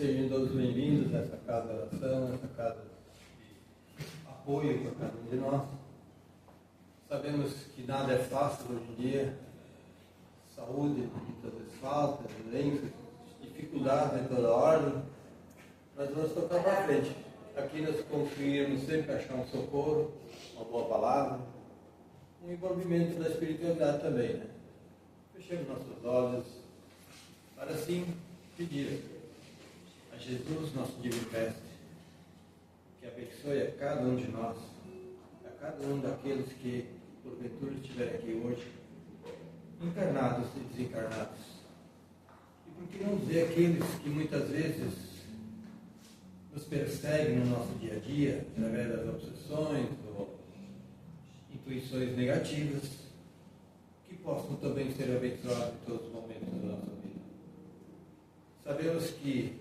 Sejam todos bem-vindos a essa casa de oração, essa casa de apoio para cada um de nós. Sabemos que nada é fácil hoje em dia, saúde muitas vezes falta, doenças, dificuldades de toda ordem, mas vamos tocar para frente. Aqui nós conseguimos sempre achar um socorro, uma boa palavra, um envolvimento da espiritualidade também, né? Fechemos nossos olhos para assim pedir a Jesus, nosso Divino Mestre, que abençoe a cada um de nós, a cada um daqueles que porventura estiverem aqui hoje, encarnados e desencarnados. E por que não dizer aqueles que muitas vezes nos perseguem no nosso dia a dia, através das obsessões ou intuições negativas, que possam também ser abençoados em todos os momentos da nossa vida. Sabemos que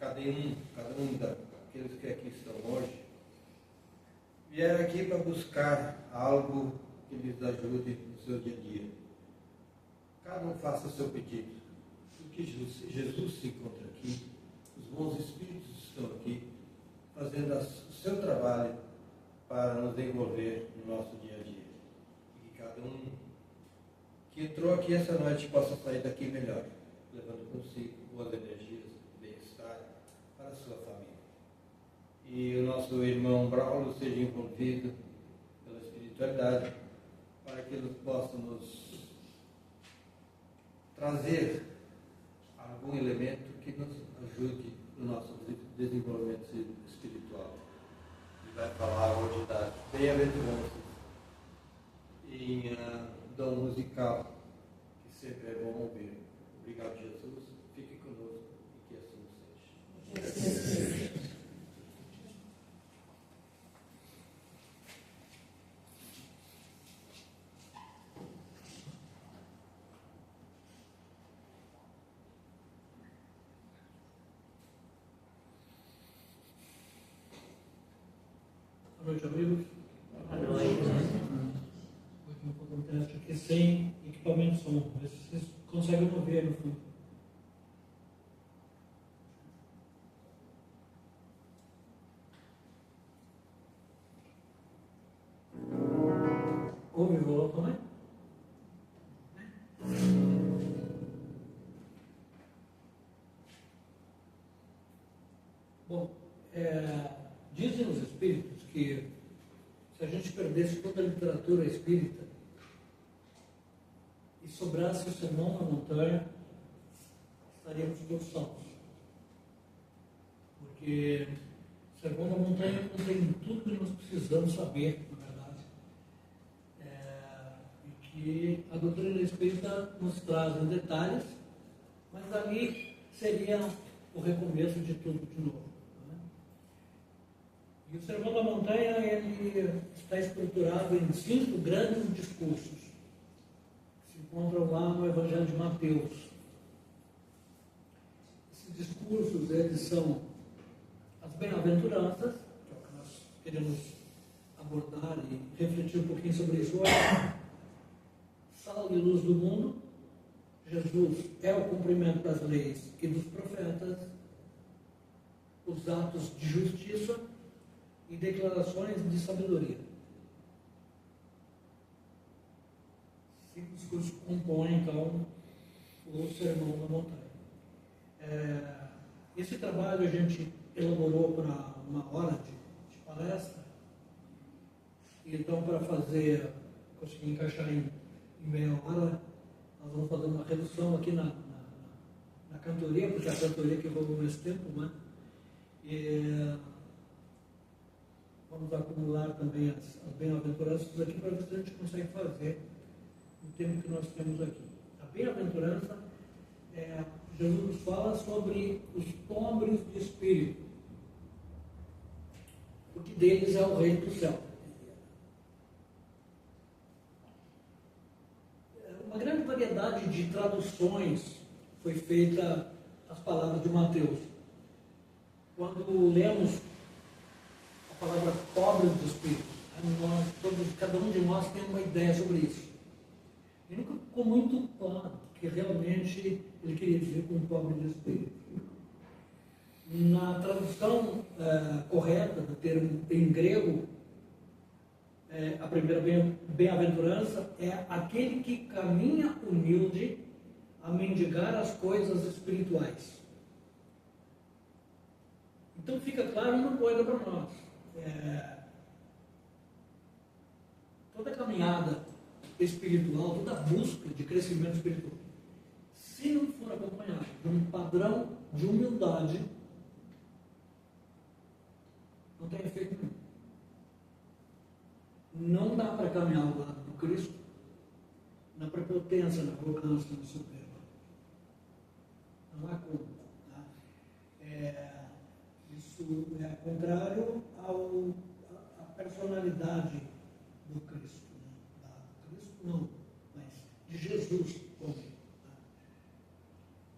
cada um daqueles que aqui estão hoje vieram aqui para buscar algo que lhes ajude no seu dia a dia. Cada um faça o seu pedido. Porque Jesus se encontra aqui, os bons espíritos estão aqui, fazendo o seu trabalho para nos envolver no nosso dia a dia. E que cada um que entrou aqui essa noite possa sair daqui melhor, levando consigo boas energias, bem-estar para a sua família. E o nosso irmão Braulio seja envolvido pela espiritualidade, para que ele possa nos trazer algum elemento que nos ajude no nosso desenvolvimento espiritual. Ele vai falar hoje da bem-aventurança em dom musical, que sempre é bom ouvir. Obrigado, Jesus. Fique conosco e que assim seja. Boa noite, amigos. Boa noite. Hoje eu vou fazer um teste aqui sem equipamento de som. Ver se vocês conseguem ouvir aí no fundo. Ouve o violão também? Bom, dizem os espíritos que se a gente perdesse toda a literatura espírita e sobrasse o Sermão da Montanha, estaríamos todos salvos. Porque o Sermão da Montanha contém tudo que nós precisamos saber, na verdade. E que a doutrina espírita nos traz em detalhes, mas ali seria o recomeço de tudo de novo. E o Sermão da Montanha ele está estruturado em 5 grandes discursos que se encontram lá no Evangelho de Mateus. Esses discursos eles são as bem-aventuranças, que é o que nós queremos abordar e refletir um pouquinho sobre isso hoje. Sal e luz do mundo. Jesus é o cumprimento das leis e dos profetas. Os atos de justiça e declarações de sabedoria. 5 discursos compõem, então, o Sermão da Montanha. Esse trabalho a gente elaborou para uma hora de palestra, e então, para conseguir encaixar em meia hora, nós vamos fazer uma redução aqui na cantoria, porque é a cantoria que roubou esse tempo, né? Vamos acumular também as bem-aventuranças aqui para ver se a gente consegue fazer no tempo que nós temos aqui. A bem-aventurança, Jesus nos fala sobre os pobres de espírito, porque deles é o reino do céu. Uma grande variedade de traduções foi feita às palavras de Mateus. Quando lemos a palavra pobre do espírito, cada um de nós tem uma ideia sobre isso. E nunca ficou muito claro que realmente ele queria dizer com o pobre do espírito. Na tradução correta do termo em grego, a primeira bem-aventurança é aquele que caminha humilde a mendigar as coisas espirituais. Então fica claro uma coisa para nós. Toda caminhada espiritual, toda busca de crescimento espiritual, se não for acompanhada de um padrão de humildade, não tem efeito nenhum. Não dá para caminhar ao lado do Cristo na prepotência, na arrogância, na soberba. Não há como. Tá? Isso é contrário à personalidade do Cristo. Né? Cristo não, mas de Jesus como.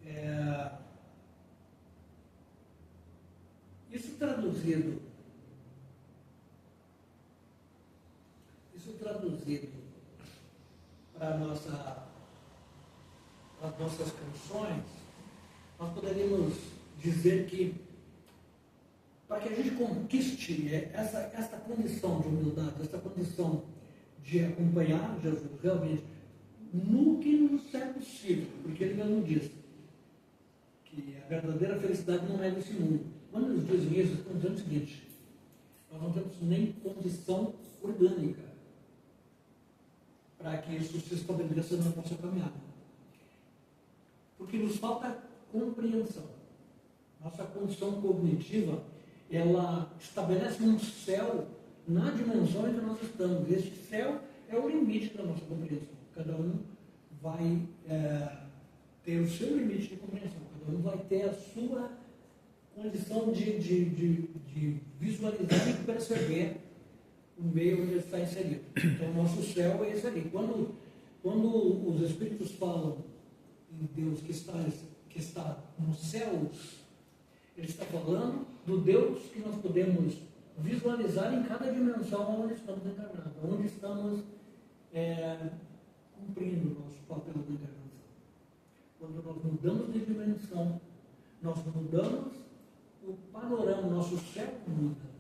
Tá? Isso traduzido para as nossas canções, nós poderíamos dizer que para que a gente conquiste essa condição de humildade, essa condição de acompanhar Jesus realmente no que nos é possível, porque ele mesmo diz que a verdadeira felicidade não é desse mundo. Quando eles dizem isso, estão dizendo o seguinte: nós não temos nem condição orgânica para que isso se estabeleça na nossa caminhada. Porque nos falta compreensão. Nossa condição cognitiva, ela estabelece um céu na dimensão em que nós estamos. Esse céu é o limite da nossa compreensão. Cada um vai ter o seu limite de compreensão. Cada um vai ter a sua condição de visualizar e perceber o meio onde ele está inserido. Então, o nosso céu é esse ali. Quando os Espíritos falam em Deus que está nos céus, ele está falando do Deus que nós podemos visualizar em cada dimensão onde estamos encarnados, onde estamos cumprindo o nosso papel de encarnação. Quando nós mudamos de dimensão, nós mudamos o panorama, o nosso céu muda.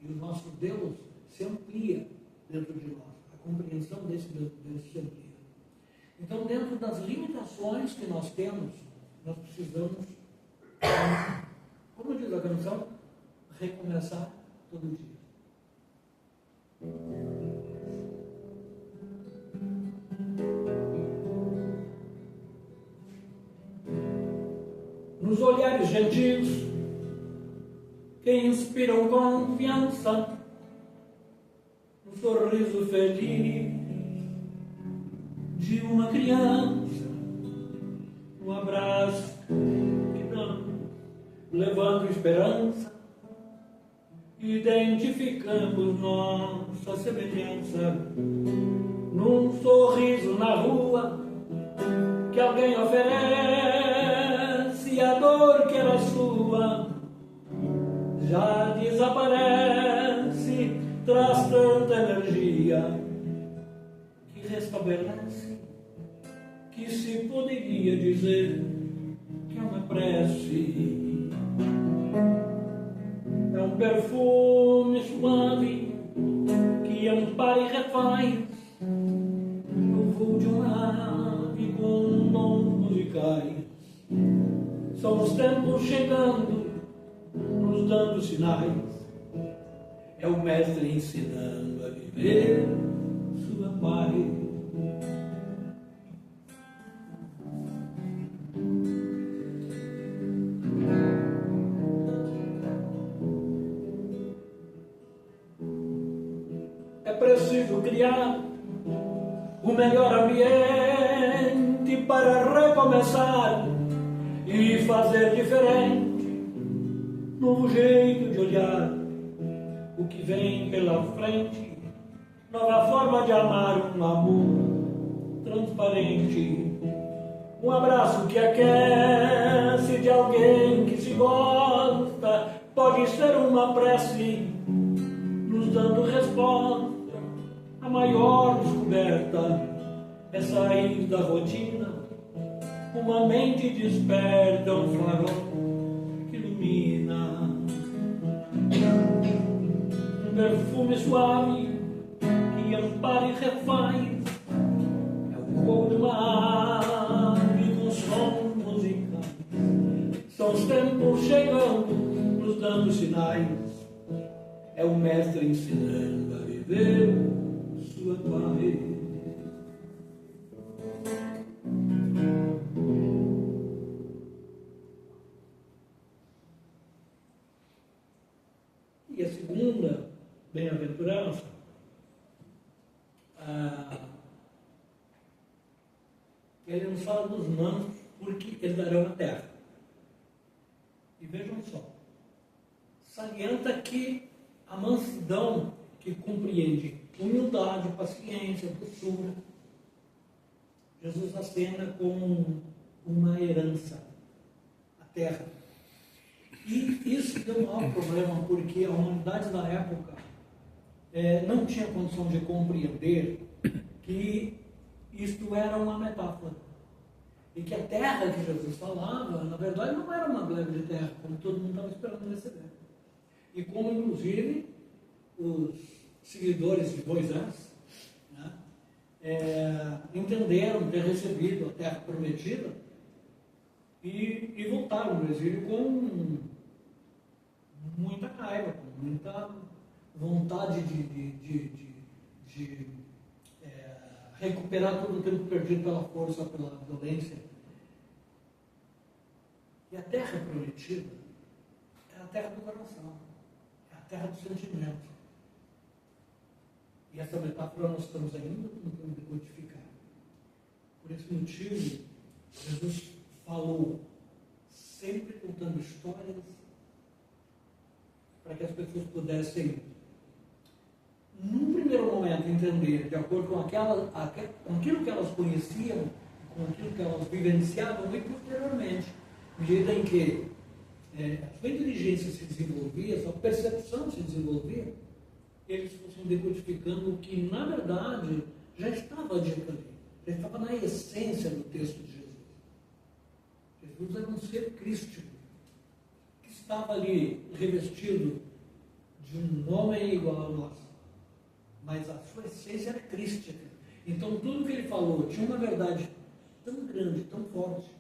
E o nosso Deus se amplia dentro de nós. A compreensão desse Deus se amplia. Então, dentro das limitações que nós temos, nós precisamos, como diz a canção, recomeçar todo dia. Nos olhares gentis que inspiram confiança, no sorriso feliz de uma criança, no abraço que damos, levando esperança, identificamos nossa semelhança, num sorriso na rua que alguém oferece a dor que era sua. Já desaparece, traz tanta energia que restabelece, que se poderia dizer que é uma prece. É um perfume suave que ampara e refaz no voo de uma ave com dons musicais. São os tempos chegando, nos dando sinais. É o mestre ensinando a viver sua paz. É preciso criar o melhor ambiente para recomeçar e fazer diferente. Novo jeito de olhar o que vem pela frente, nova forma de amar, um amor transparente, um abraço que aquece de alguém que se gosta, pode ser uma prece nos dando resposta. A maior descoberta é sair da rotina, uma mente desperta, um farol que ilumina perfume suave que ampara e refaz, é o cor de uma ave com som musical. São os tempos chegando, nos dando sinais, é o mestre ensinando a viver sua paz. E a segunda bem-aventurança, ele nos fala dos mansos, porque eles darão a terra. E vejam só, salienta que a mansidão, que compreende humildade, paciência, doçura, Jesus acena com uma herança, a terra. E isso deu um maior problema, porque a humanidade da época não tinha condição de compreender que isto era uma metáfora. E que a terra que Jesus falava, na verdade, não era uma gleba de terra, como todo mundo estava esperando receber. E como, inclusive, os seguidores de Moisés, né, entenderam ter recebido a terra prometida e voltaram do exílio com muita raiva, com muita vontade de recuperar todo o tempo perdido pela força, pela violência. E a terra prometida é a terra do coração, é a terra do sentimento. E essa metáfora nós estamos ainda tentando decodificar. Por esse motivo, Jesus falou sempre contando histórias para que as pessoas pudessem, num primeiro momento, entender, de acordo com aquilo que elas conheciam, com aquilo que elas vivenciavam, e posteriormente, à medida em que a sua inteligência se desenvolvia, a sua percepção se desenvolvia, eles fossem decodificando o que, na verdade, já estava dito ali, já estava na essência do texto de Jesus. Jesus era um ser crístico, que estava ali revestido de um homem igual a nós, mas a sua essência era crística. Então tudo que ele falou tinha uma verdade tão grande, tão forte,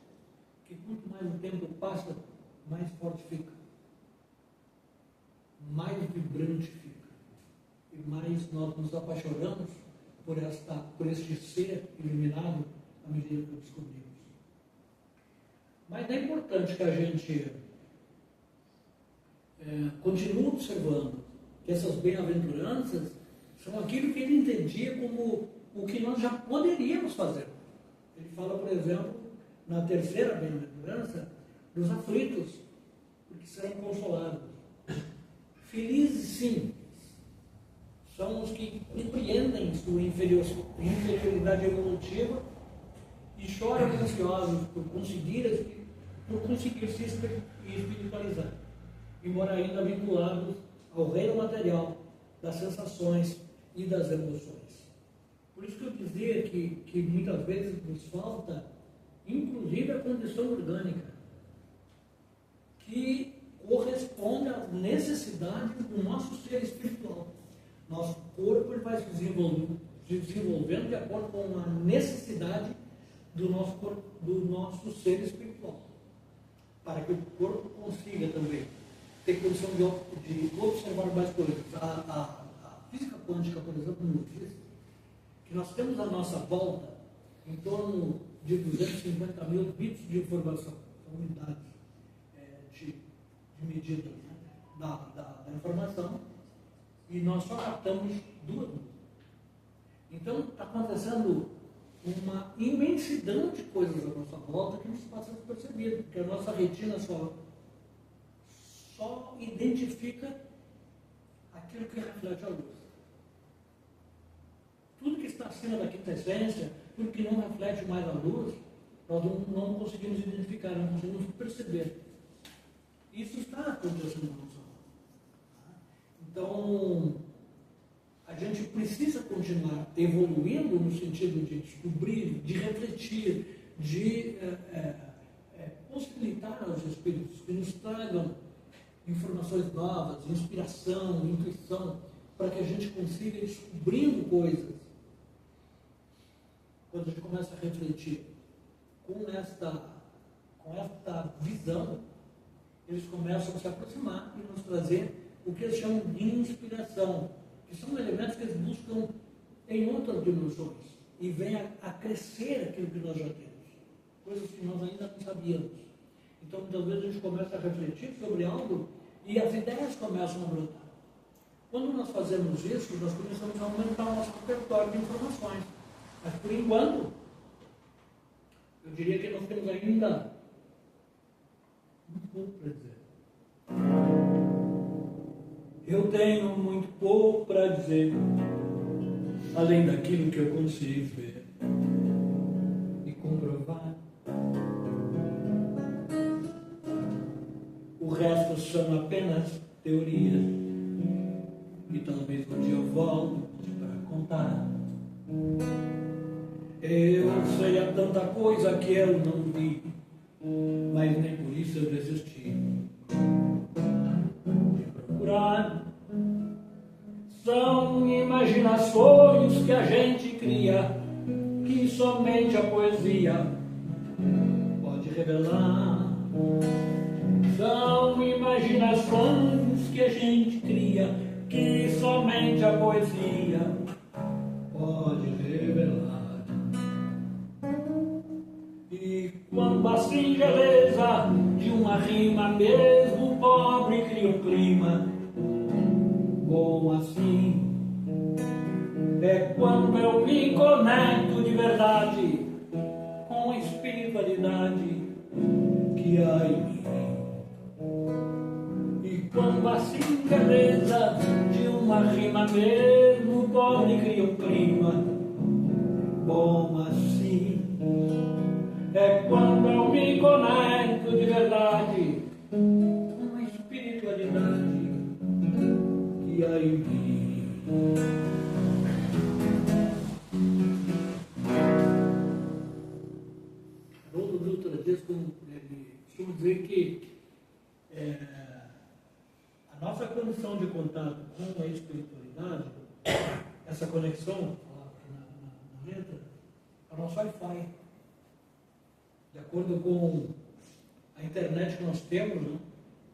que quanto mais o tempo passa, mais forte fica, mais vibrante fica, e mais nós nos apaixonamos por este ser iluminado à medida que o descobrimos. Mas é importante que a gente continue observando que essas bem-aventuranças são aquilo que ele entendia como o que nós já poderíamos fazer. Ele fala, por exemplo, na terceira bem-aventurança, dos aflitos, porque serão consolados. Felizes, sim, são os que compreendem sua inferioridade evolutiva e choram ansiosos por conseguir se espiritualizar, embora ainda vinculados ao reino material das sensações e das emoções. Por isso que eu dizia que muitas vezes nos falta, inclusive, a condição orgânica, que corresponde às necessidades do nosso ser espiritual. Nosso corpo ele vai se desenvolvendo de acordo com a necessidade do nosso ser espiritual, para que o corpo consiga também ter condição de observar mais coisas. A física quântica, por exemplo, nos diz que nós temos à nossa volta em torno de 250 mil bits de informação, são unidades de medida, né, da informação, e nós só captamos 2. Então está acontecendo uma imensidão de coisas à nossa volta que nos passa despercebido, porque a nossa retina só identifica aquilo que reflete a luz. Tudo que está acima da quinta essência, tudo que não reflete mais a luz, nós não conseguimos identificar, não conseguimos perceber. Isso está acontecendo na nossa volta. Então, a gente precisa continuar evoluindo no sentido de descobrir, de refletir, de possibilitar aos espíritos que nos tragam informações novas, inspiração, intuição, para que a gente consiga ir descobrindo coisas. Quando a gente começa a refletir com esta visão, eles começam a se aproximar e nos trazer o que eles chamam de inspiração, que são elementos que eles buscam em outras dimensões e vêm a crescer aquilo que nós já temos, coisas que nós ainda não sabíamos. Então, muitas vezes a gente começa a refletir sobre algo e as ideias começam a brotar. Quando nós fazemos isso, nós começamos a aumentar o nosso repertório de informações. Mas, por enquanto, eu diria que nós temos ainda muito pouco para dizer. Eu tenho muito pouco para dizer, além daquilo que eu consigo ver e comprovar. O resto são apenas teorias, e talvez um dia eu volte para contar. Eu sei a tanta coisa que eu não vi, mas nem por isso eu desisti de procurar. São imaginações que a gente cria, que somente a poesia pode revelar. São imaginações que a gente cria, que somente a poesia pode revelar. E quando a singeleza de uma rima, mesmo pobre, cria um clima bom assim, é quando eu me conecto de verdade com a espiritualidade que há em mim. E quando a singeleza de uma rima, mesmo pobre, cria um clima bom assim, é quando eu me conecto de verdade com a espiritualidade que há em mim. Haroldo Dutra diz, como ele costuma dizer, que a nossa condição de contato com a espiritualidade, essa conexão, na letra, é o nosso Wi-Fi. De acordo com a internet que nós temos, né,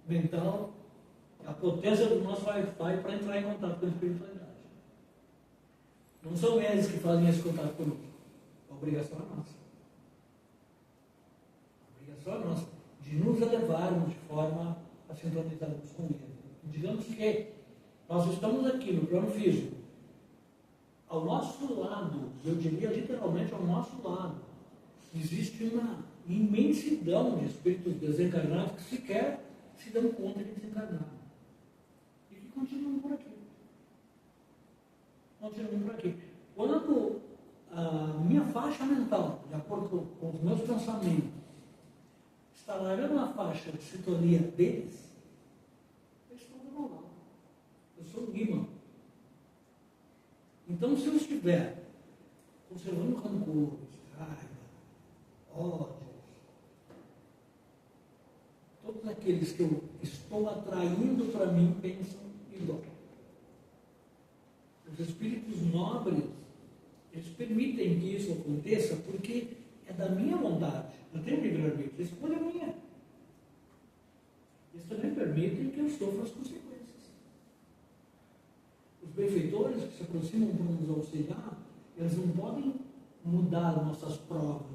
mental, a potência do nosso Wi-Fi para entrar em contato com a espiritualidade. Não são eles que fazem esse contato conosco. A obrigação é nossa. A obrigação é nossa de nos elevarmos de forma a sintonizarmos com ele. Digamos que nós estamos aqui no plano físico. Ao nosso lado, eu diria literalmente ao nosso lado, existe uma imensidão de espíritos desencarnados que sequer se dão conta de desencarnar. E que continuam por aqui. Continuam por aqui. Quando a minha faixa mental, de acordo com os meus pensamentos, está largando uma faixa de sintonia deles, eu estou do meu lado. Eu sou um imã. Então, se eu estiver conservando rancor, raiva, ódio, todos aqueles que eu estou atraindo para mim pensam igual. Os espíritos nobres, eles permitem que isso aconteça porque é da minha vontade. Eu tenho livre-arbítrio, a escolha é minha. Eles também permitem que eu sofra as consequências. Os benfeitores que se aproximam para nos auxiliar, eles não podem mudar nossas provas,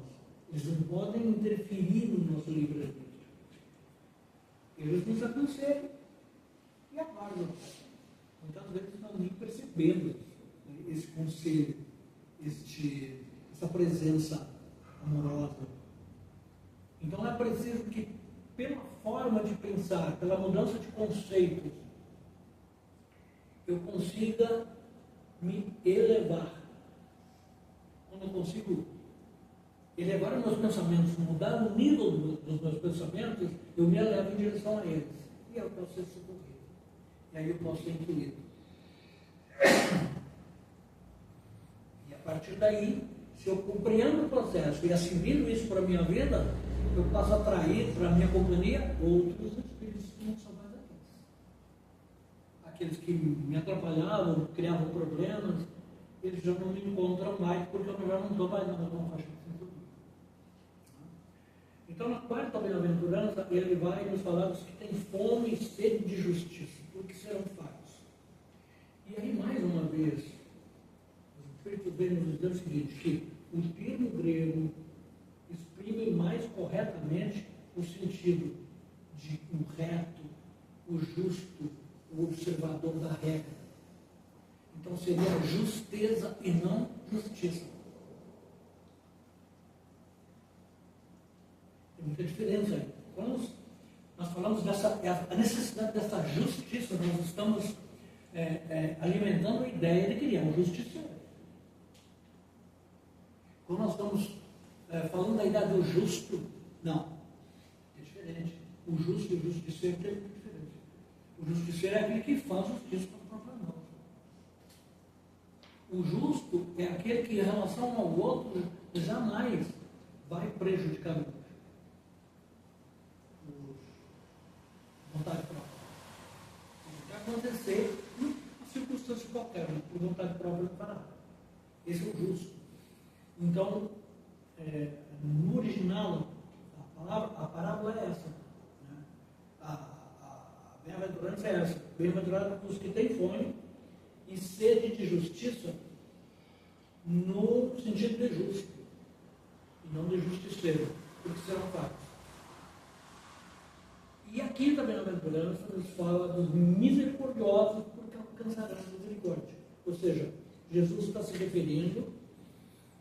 eles não podem interferir no nosso livre-arbítrio. Eles nos aconselham e aguardam. Muitas vezes não nem percebendo esse conselho, essa presença amorosa. Então é preciso que, pela forma de pensar, pela mudança de conceitos, eu consiga me elevar. Quando eu consigo elevar os meus pensamentos, mudar o nível dos meus pensamentos, eu me elevo em direção a eles. E eu posso ser socorrido. E aí eu posso ser incluído. E a partir daí, se eu compreendo o processo e assimilo isso para a minha vida, eu passo a atrair para a minha companhia outros espíritos que não são mais aqueles. aqueles que me atrapalhavam, criavam problemas, eles já não me encontram mais, porque eu já não estou mais na mesma faixa de sintonia. Então, na quarta bem-aventurança, ele vai nos falar dos que têm fome e sede de justiça, porque serão fartos. E aí, mais uma vez, o Espírito vem nos dizer o seguinte, que o termo grego exprime mais corretamente o sentido de o reto, o justo, o observador da regra. Então seria justeza e não justiça. Tem muita diferença aí. Quando nós falamos a necessidade dessa justiça, nós estamos alimentando a ideia de que ele é um justiceiro. Quando nós estamos falando da ideia do justo, não. É diferente. O justo e o justiceiro tem muito diferente. O justiceiro é aquele que faz justiça com a própria mão. O justo é aquele que, em relação ao outro, jamais vai prejudicar o outro. Vontade própria. Isso vai acontecer em circunstância qualquer, mas por vontade própria não fará. Esse é o justo. Então, no original, a parábola é essa. Né? A bem-aventurança é essa. Bem-aventurado os que têm fome e sede de justiça, no sentido de justo, e não de justiceiro, porque serão fartos. E a quinta bem-aventurança nos fala dos misericordiosos, porque alcançarão a misericórdia. Ou seja, Jesus está se referindo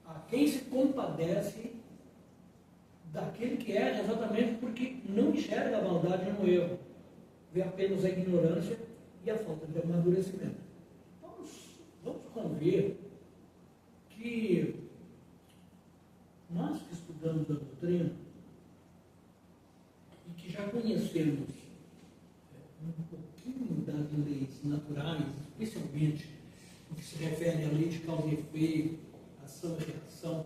a quem se compadece daquele que erra exatamente porque não enxerga a maldade no erro, vê apenas a ignorância e a falta de amadurecimento. Vamos convir que nós que estudamos a doutrina e que já conhecemos um pouquinho das leis naturais, especialmente no que se refere à lei de causa e efeito, ação e reação,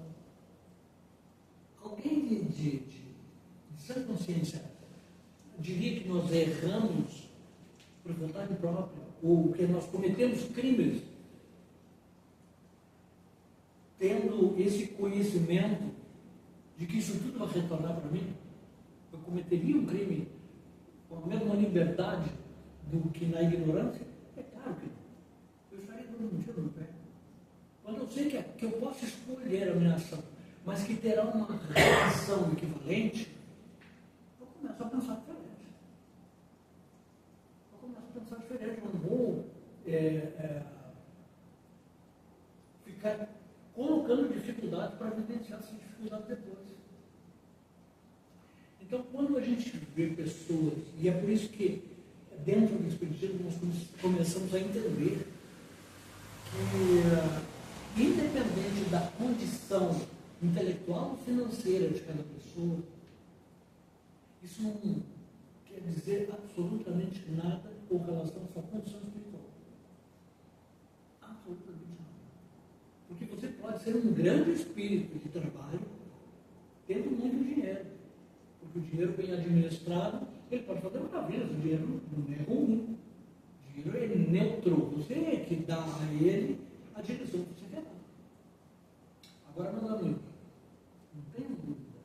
alguém de sã consciência diria que nós erramos por vontade própria, ou que nós cometemos crimes tendo esse conhecimento de que isso tudo vai retornar para mim? Eu cometeria um crime com a mesma liberdade do que na ignorância? É claro que não. Eu estaria dando um tiro no pé. Quando eu sei que eu posso escolher a minha ação, mas que terá uma reação equivalente, eu começo a pensar diferente. Eu não vou ficar colocando dificuldades para evidenciar essas dificuldades depois. Então, quando a gente vê pessoas, e é por isso que dentro do Espiritismo nós começamos a entender que, independente da condição intelectual ou financeira de cada pessoa, isso não quer dizer absolutamente nada com relação à sua condição espiritual. Absolutamente nada. Porque você pode ser um grande espírito de trabalho tendo muito dinheiro. Porque o dinheiro bem administrado, ele pode fazer maravilhas. O dinheiro não é ruim. O dinheiro é neutro. Você é que dá a ele a direção que você quer dar. Agora, meu amigo, não tenho dúvida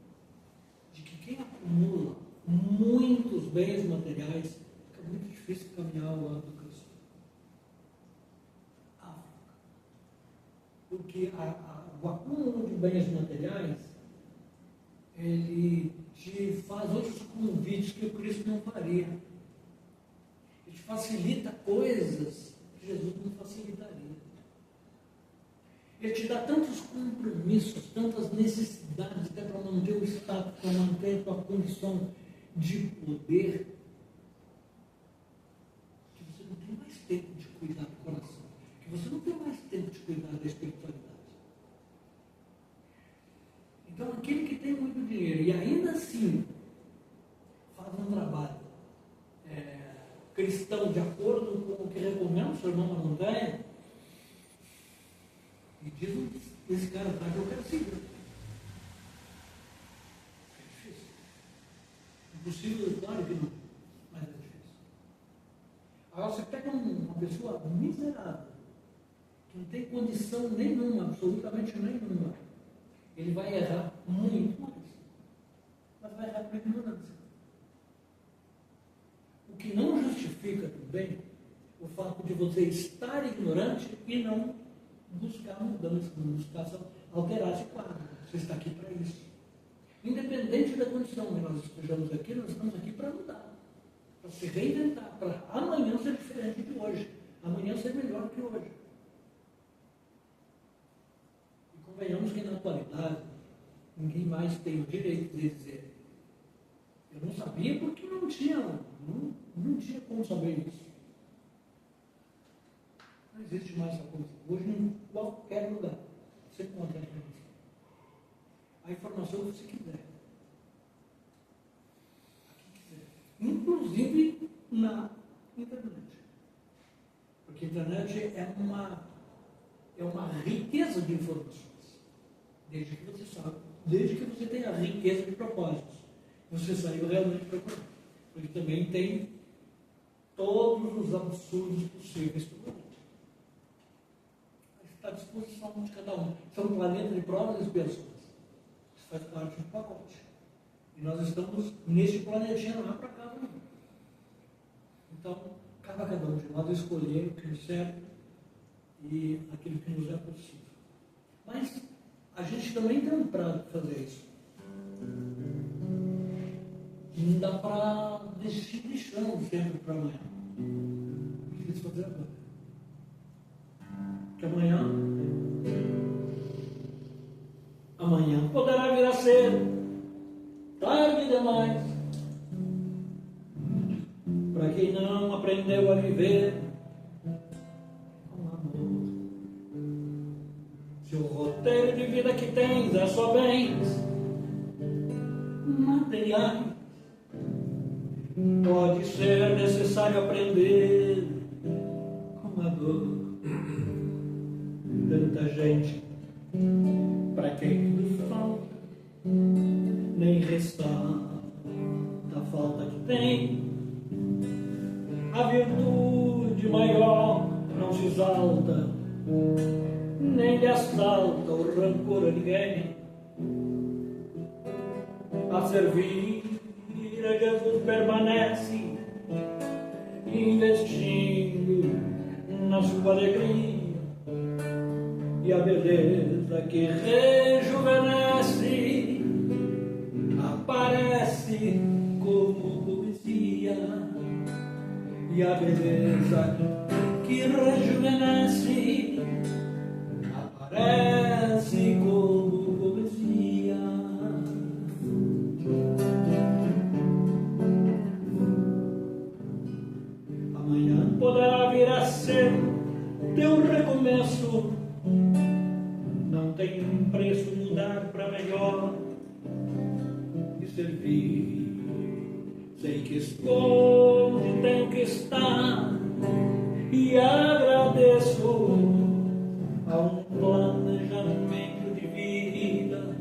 de que quem acumula muitos bens materiais, fica muito difícil caminhar ao lado do Cristo. Porque o acúmulo de bens materiais, ele te faz outros convites que o Cristo não faria. Ele te facilita coisas que Jesus não facilitaria. Ele te dá tantos compromissos, tantas necessidades, até para manter o status, para manter a tua condição de poder, que você não tem mais tempo de cuidar do coração, que você não tem mais tempo de cuidar da espiritualidade. Então, aquele que tem muito dinheiro e ainda assim faz um trabalho cristão de acordo com o que recomenda o Sermão da Montanha, e diz esse cara atrás que eu quero seguir. É difícil. Impossível, claro que não, mas é difícil. Agora você pega uma pessoa miserável, que não tem condição nenhuma, absolutamente nenhuma, ele vai errar muito mais, mas vai errar por ignorância. O que não justifica também o fato de você estar ignorante e não buscar mudança, não buscar alterar esse quadro. Você está aqui para isso. Independente da condição que nós estejamos aqui, nós estamos aqui para mudar, para se reinventar, para amanhã ser diferente de hoje, amanhã ser melhor que hoje. E convenhamos que na atualidade, ninguém mais tem o direito de dizer: eu não sabia porque não tinha como saber isso. Não existe mais essa coisa. Hoje, em qualquer lugar, você encontra a informação. A informação que você quiser. Inclusive na internet. Porque a internet é uma riqueza de informações. Desde que você sabe, desde que você tenha a riqueza de propósitos. Você saiu realmente procurando. Porque também tem todos os absurdos possíveis para o mundo. Está à disposição de cada um. São um planeta de provas e expiações. Isso faz parte do pacote. E nós estamos neste planetinha, não é para cada um. Então, cabe a cada um de nós escolher o que nos serve e aquilo que nos é possível. Mas a gente também tem um prazo para fazer isso. Não dá para deixando sempre para amanhã. O que eles fazer agora? Que amanhã poderá vir a ser tarde demais para quem não aprendeu a viver com amor. Se o roteiro de vida que tens é só bens materiais, pode ser necessário aprender com a dor. Tanta gente para quem tudo falta, nem ressalta a falta que tem. A virtude maior não se exalta, nem lhe assalta o rancor a ninguém. A servir a Jesus permanece, investindo na sua alegria. E a beleza que rejuvenesce aparece como poesia. E a beleza que rejuvenesce aparece como poesia. Amanhã poderá vir a ser teu recomeço. Não tem preço mudar para melhor e servir. Sei que estou onde tenho que estar e agradeço a um planejamento de vida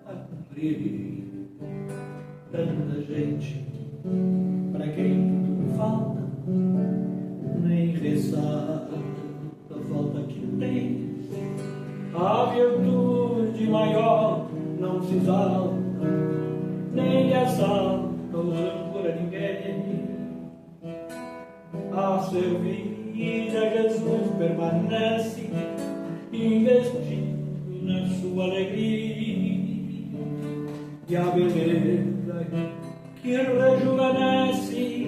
a cumprir. Tanta gente para quem tudo falta, nem ressalta a falta que tem. A virtude maior não se exalta, nem lhe assalta o rancor a ninguém. A servir a Jesus permanece, investindo na sua alegria. E a beleza que rejuvenesce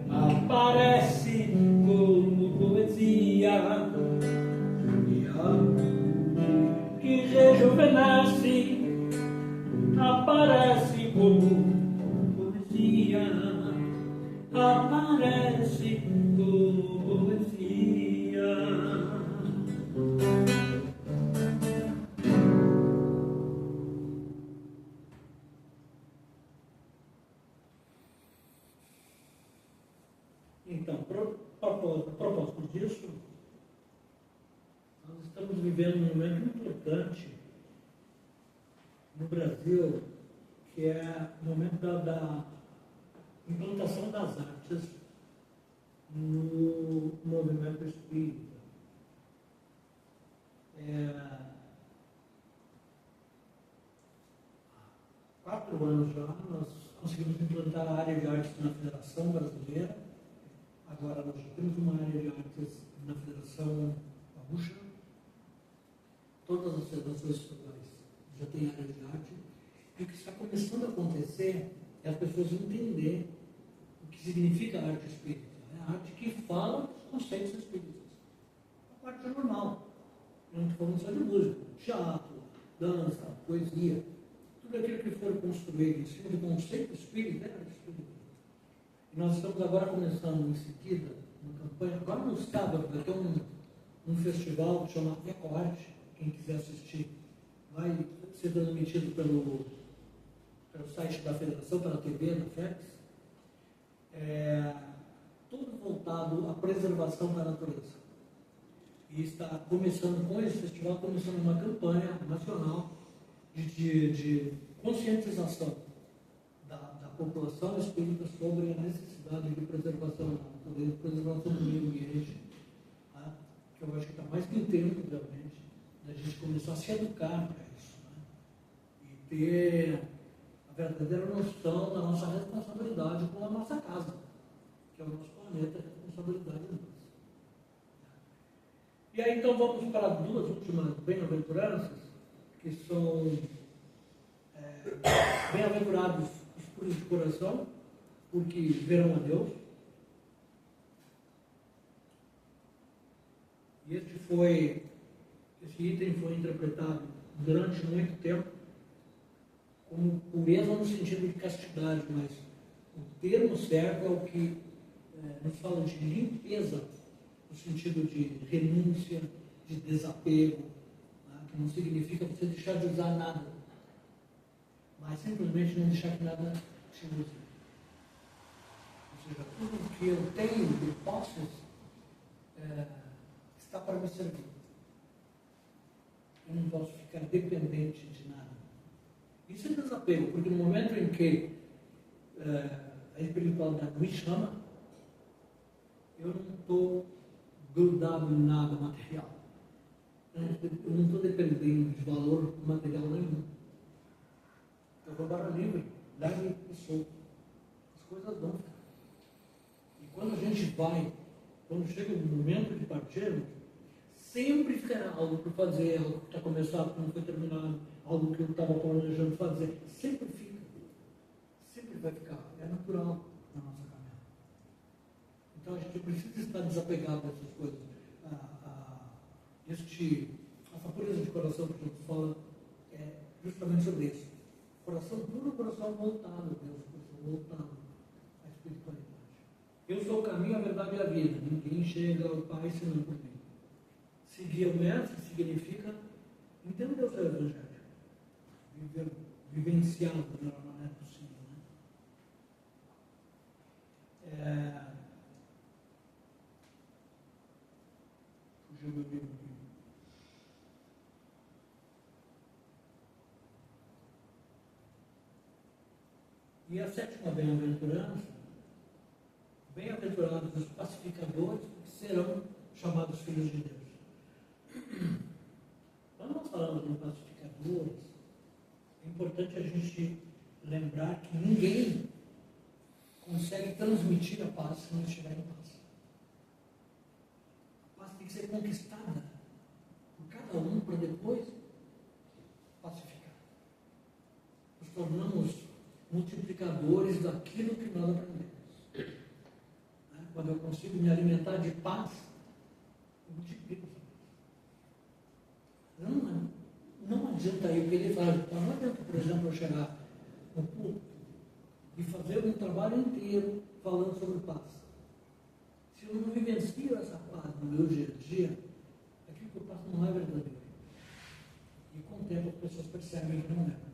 aparece como poesia. Que rejuvenesce aparece como poesia, aparece como poesia. Então, propósito disso, nós estamos vivendo um momento importante no Brasil, que é o momento da implantação das artes no movimento espírita. 4 anos já, nós conseguimos implantar a área de artes na Federação Brasileira. Agora nós já temos uma área de artes na Federação Gaúcha. Todas as federações estaduais já têm área de arte. E o que está começando a acontecer é as pessoas entenderem o que significa a arte espírita. É a arte que fala dos conceitos espíritas. A parte é normal. Eu não estou falando só de música, teatro, dança, poesia. Tudo aquilo que for construído em cima do conceito espírita é arte espírita. E nós estamos agora começando em seguida uma campanha. Agora no sábado vai ter um festival que chama EcoArte. Quem quiser assistir vai ser transmitido pelo site da Federação, pela TV, da FEX. Tudo voltado à preservação da natureza. E está começando com esse festival, começando uma campanha nacional de conscientização da população espírita sobre a necessidade de preservação da natureza, preservação do meio ambiente, tá? Que eu acho que está mais que em tempo, realmente, da gente começar a se educar para isso, né? E ter a verdadeira noção da nossa responsabilidade com a nossa casa, que é o nosso planeta, a responsabilidade nossa. E aí então vamos para 2 últimas bem-aventuranças, que são bem-aventurados os puros de coração, porque verão a Deus. E esse item foi interpretado durante muito tempo como pureza no sentido de castidade, mas o termo certo é o que nos fala de limpeza, no sentido de renúncia, de desapego, né? Que não significa você deixar de usar nada, mas simplesmente não deixar que nada te use. Ou seja, tudo que eu tenho de posses está para me servir. Eu não posso ficar dependente de nada. Isso é desapego, porque no momento em que a espiritualidade me chama, eu não estou grudado em nada material. Eu não estou dependendo de valor material nenhum. Eu vou para livre, leve e solto. As coisas vão ficar. E quando a gente vai, quando chega o momento de partirmos, sempre ficará algo por fazer, algo que está começado, que não foi terminado, algo que eu estava planejando fazer. Sempre fica. Sempre vai ficar. É natural na nossa caminhada. Então a gente precisa estar desapegado dessas coisas. Essa pureza de coração que a gente fala é justamente sobre isso. Coração puro, coração voltado a Deus, coração voltado à espiritualidade. Eu sou o caminho, a verdade e a vida. Ninguém chega ao Pai senão por mim. Seguir o Mestre significa entender o seu Evangelho. Vivenciá-lo da melhor maneira possível. Né? Fugiu meu livro aqui. E a 7ª bem-aventurança, bem-aventurados os pacificadores, que serão chamados filhos de Deus. Quando nós falamos de pacificadores, é importante a gente lembrar que ninguém consegue transmitir a paz se não estiver em paz. A paz tem que ser conquistada por cada um para depois pacificar. Nos tornamos multiplicadores daquilo que nós aprendemos. Quando eu consigo me alimentar de paz, eu multiplico essa paz. Não adianta eu querer falar de paz. Não adianta, por exemplo, eu chegar no culto e fazer um trabalho inteiro falando sobre paz. Se eu não vivencio essa paz no meu dia a dia, aquilo que eu faço não é verdadeiro. E com o tempo as pessoas percebem que não é.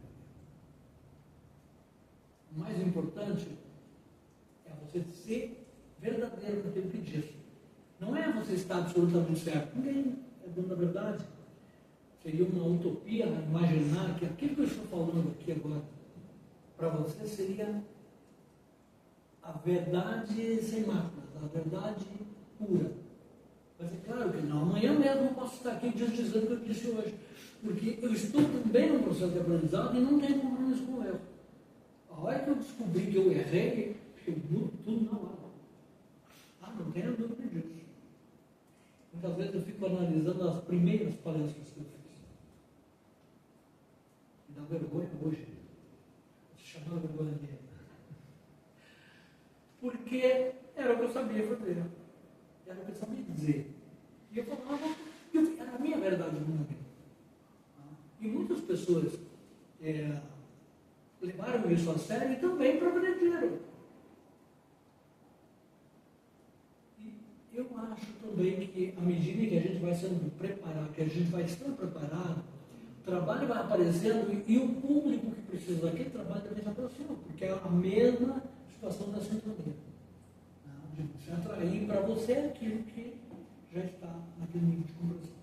O mais importante é você ser verdadeiro naquilo que diz. Não é você estar absolutamente certo. Ninguém é dono da verdade. Seria uma utopia imaginar que aquilo que eu estou falando aqui agora para você seria a verdade sem máculas, a verdade pura. Mas é claro que não. Amanhã mesmo eu posso estar aqui dizendo o que eu disse hoje. Porque eu estou também no processo de aprendizado e não tenho compromisso com o erro. A hora que eu descobri que eu errei, eu mudo tudo na hora. Não tenho dúvida disso. Muitas vezes eu fico analisando as primeiras palestras que eu fiz. Me dá vergonha hoje. Se chamar vergonha dele. Porque era o que eu sabia fazer. Era o que eu sabia dizer. E eu falava, era a minha verdade no momento. E muitas pessoas levaram isso a sério e também progrediram. E eu acho também que, à medida que a gente vai sendo preparado, que a gente vai estando preparado, o trabalho vai aparecendo e o público que precisa daquele trabalho também se aproxima, porque é a mesma situação da sintonia. De você atrair para você aquilo que já está naquele nível de compreensão.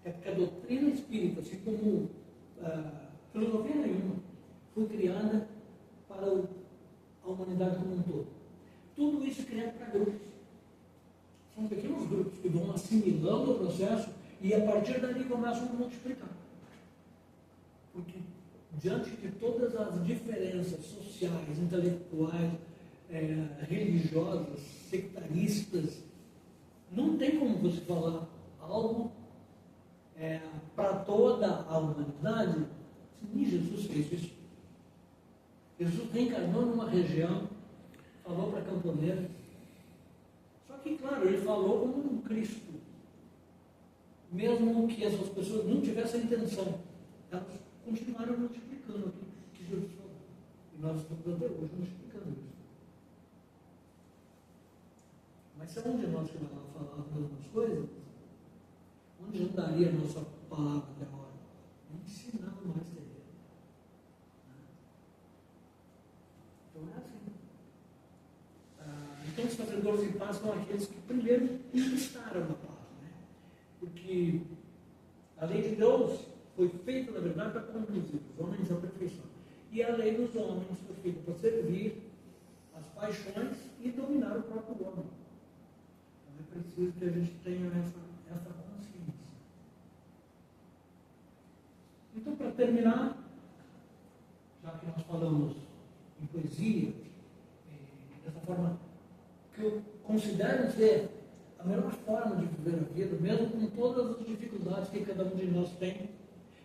É porque a doutrina espírita, assim como filosofia nenhuma, foi criada para a humanidade como um todo. Tudo isso é criado para grupos. São pequenos grupos que vão assimilando o processo e a partir dali começam a multiplicar. Porque diante de todas as diferenças sociais, intelectuais, religiosas, sectaristas, não tem como você falar algo para toda a humanidade. Nem Jesus fez isso. Jesus reencarnou numa região, falou para camponeiro. Só que, claro, ele falou como um Cristo. Mesmo que essas pessoas não tivessem intenção, elas continuaram multiplicando aquilo que Jesus falou. E nós estamos até hoje multiplicando isso. Mas se onde nós que vai lá falar as mesmas coisas, onde andaria a nossa palavra até agora? Ensinando mais teria. Então é assim. Então os fazedores de paz são aqueles que primeiro conquistaram a paz. Né? Porque a lei de Deus foi feita, na verdade, para conduzir os homens à perfeição. E a lei dos homens foi feita para servir as paixões e dominar o próprio homem. Então é preciso que a gente tenha essa consciência. Então, para terminar, já que nós falamos em poesia, dessa forma que eu considero ser a melhor forma de viver a vida, mesmo com todas as dificuldades que cada um de nós tem.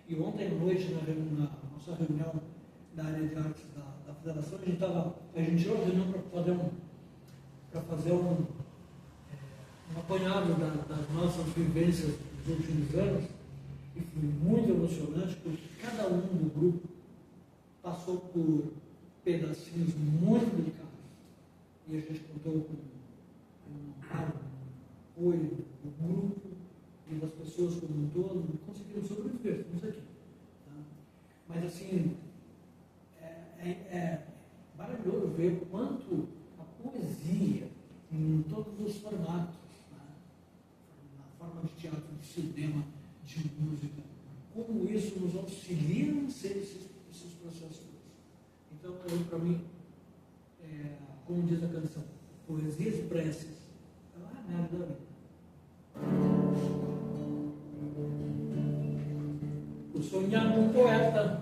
E ontem à noite, na nossa reunião da área de artes da Federação, a gente tirou a reunião para fazer um apanhado das nossas vivências dos últimos anos. E foi muito emocionante, porque cada um do grupo passou por pedacinhos muito delicados. E a gente contou com o apoio do grupo e das pessoas como um todo, e conseguiram sobreviver, estamos aqui. Tá? Mas assim, é maravilhoso ver o quanto a poesia, em todos os formatos, né? Na forma de teatro, de cinema, de música, como isso nos auxilia a ser esses processos. Então, para mim, como diz a canção, poesias e preces, é a merda da vida. O sonhar de um poeta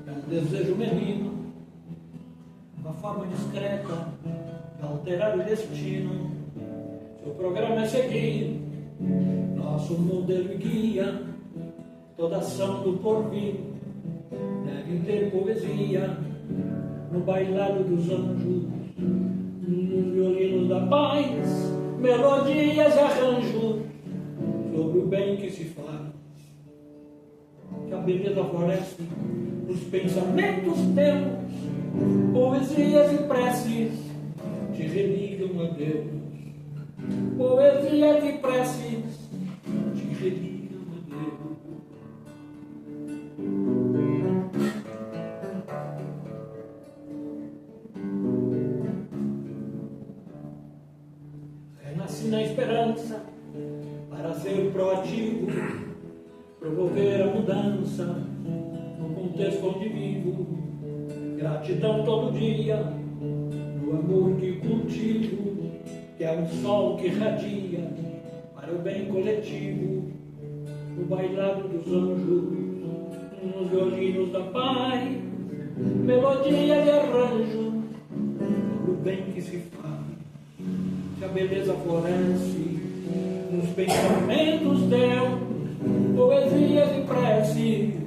é um desejo menino, uma forma discreta de alterar o destino. Seu programa é seguir nosso modelo e guia. Toda ação do porvir deve ter poesia. No bailado dos anjos, no violino da paz, melodias e arranjos sobre o bem que se faz. Que a beleza floresce nos pensamentos teus, poesias e preces te religam a Deus. Poesias e preces te religam a Deus. Renasci na esperança para ser proativo, promover a mudança no contexto onde vivo. Gratidão todo dia no amor que cultivo, que é um sol que radia para o bem coletivo, no bailado dos anjos, nos violinos da paz, melodia de arranjo, do bem que se faz, que a beleza floresce, nos pensamentos teus, poesias e preces,